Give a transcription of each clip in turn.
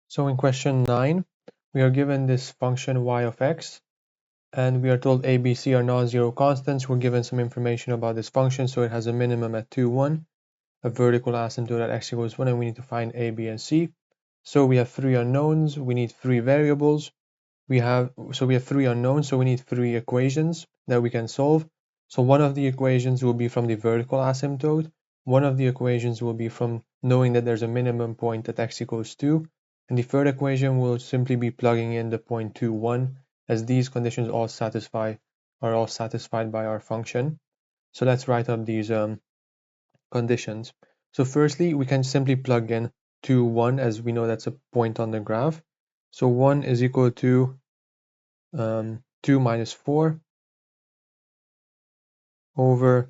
So in question 9, we are given this function y of x, and we are told a, b, c are non-zero constants. We're given some information about this function, so it has a minimum at 2, 1, a vertical asymptote at x equals 1, and we need to find a, b, and c. So we have 3 unknowns, we need 3 variables. We have 3 unknowns, so we need 3 equations that we can solve. So one of the equations will be from the vertical asymptote, one of the equations will be from knowing that there's a minimum point at x equals 2, and the third equation will simply be plugging in the point 2, 1, as these conditions are all satisfied by our function. So let's write up these conditions. So firstly, we can simply plug in 2, 1, as we know that's a point on the graph. So 1 is equal to 2 minus 4 over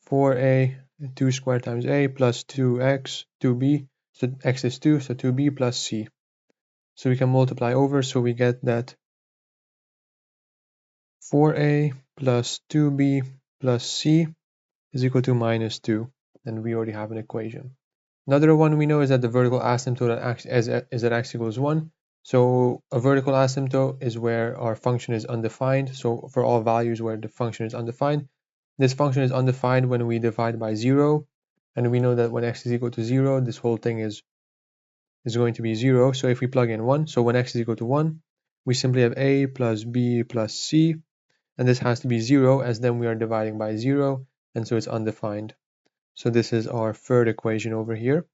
4a, 2 squared times a plus 2x, 2b, so x is 2, so 2b plus c. So we can multiply over, so we get that 4a plus 2b plus c is equal to minus 2, and we already have an equation. Another one we know is that the vertical asymptote is at x equals 1. So a vertical asymptote is where our function is undefined. So for all values where the function is undefined, this function is undefined when we divide by 0. And we know that when x is equal to 0, this whole thing is going to be 0. So if we plug in 1, so when x is equal to 1, we simply have a plus b plus c. And this has to be 0, as then we are dividing by 0, and so it's undefined. So this is our third equation over here.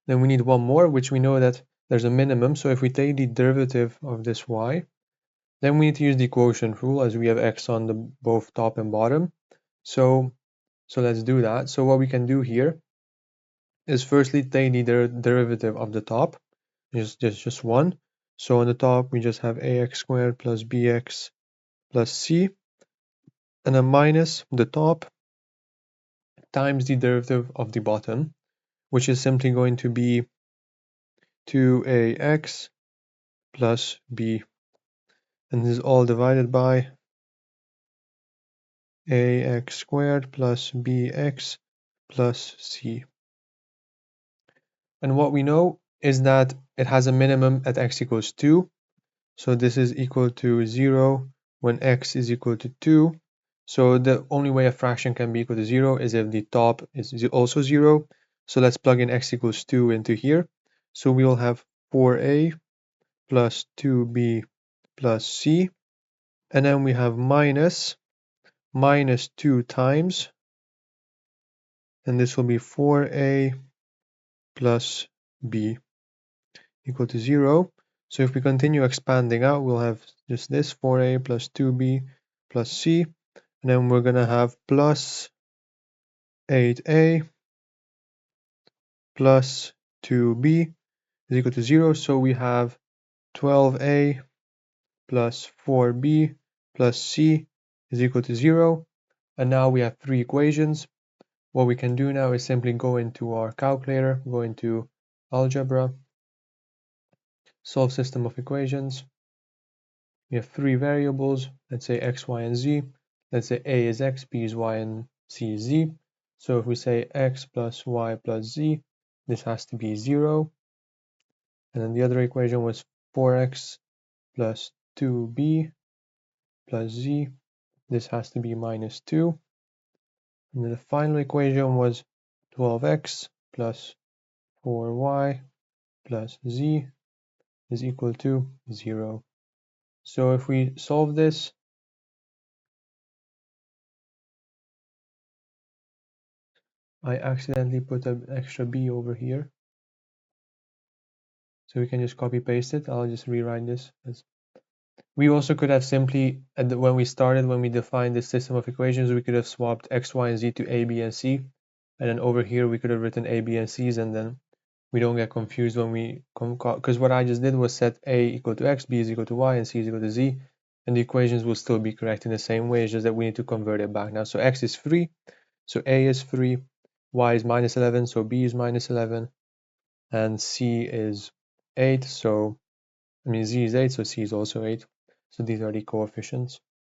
Then we need one more, which we know that there's a minimum. So if we take the derivative of this y, then we need to use the quotient rule, as we have x on the both top and bottom. So let's do that. So what we can do here is firstly take the derivative of the top, just 1. So on the top, we just have ax squared plus bx plus c, and then minus the top times the derivative of the bottom, which is simply going to be 2ax plus b. And this is all divided by ax squared plus bx plus c. And what we know is that it has a minimum at x equals 2. So this is equal to 0 when x is equal to 2. So the only way a fraction can be equal to 0 is if the top is also 0. So let's plug in x equals 2 into here. So we will have 4a plus 2b plus c. And then we have minus 2 times, and this will be 4a plus b equal to 0. So if we continue expanding out, we'll have just this 4a plus 2b plus c, and then we're going to have plus 8a plus 2b is equal to 0. So we have 12a plus 4b plus c is equal to 0. And now we have 3 equations. What we can do now is simply go into our calculator, go into algebra, solve system of equations. We have 3 variables, let's say x, y, and z. Let's say a is x, b is y, and c is z. So if we say x plus y plus z, this has to be 0. And then the other equation was 4x plus 2b plus z. This has to be minus 2. And then the final equation was 12x plus 4y plus z is equal to 0. So if we solve this, I accidentally put an extra b over here. So we can just copy paste it. I'll just rewrite this. We also could have simply, when we defined this system of equations, we could have swapped x, y, and z to a, b, and c. And then over here, we could have written a, b, and c's, and then we don't get confused when we because what I just did was set a equal to x, b is equal to y, and c is equal to z. And the equations will still be correct in the same way, it's just that we need to convert it back now. So x is 3, so a is 3, y is minus 11, so b is minus 11, and c is 8, so z is 8, so c is also 8. So these are the coefficients.